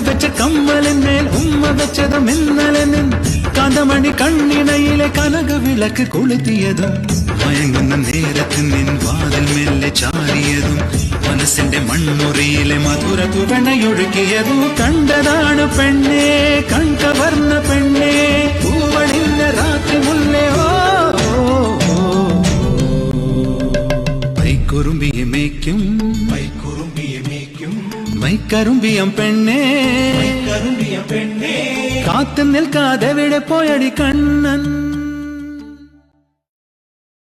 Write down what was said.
വെച്ച കമ്മലിന്മേൽ ഉമ്മ വെച്ചതും ഇന്നലെ നിൻ കാന്തമണി കണ്ണിണയിലെ കനക വിളക്ക് കൊളുത്തിയതും മയങ്ങുന്ന നേരത്തിൽ നിൻ വാതിൽ മെല്ലെ ചാരിയതും മനസ്സിന്റെ മൺമുറിയിലെ മധുര തുകണയൊഴുക്കിയതും കണ്ടതാണ് പെണ്ണേ കൺകവർന്ന പെണ്ണേ പൂവണിഞ്ഞ രാത്രി മുല്ലേ പൈക്കുറുമ്പിയെ മേയ്ക്കും മൈക്കറുമ്പിയം പെണ്ണേ കാത്തു നിൽക്കാതെ എവിടെ പോയടി കണ്ണൻ.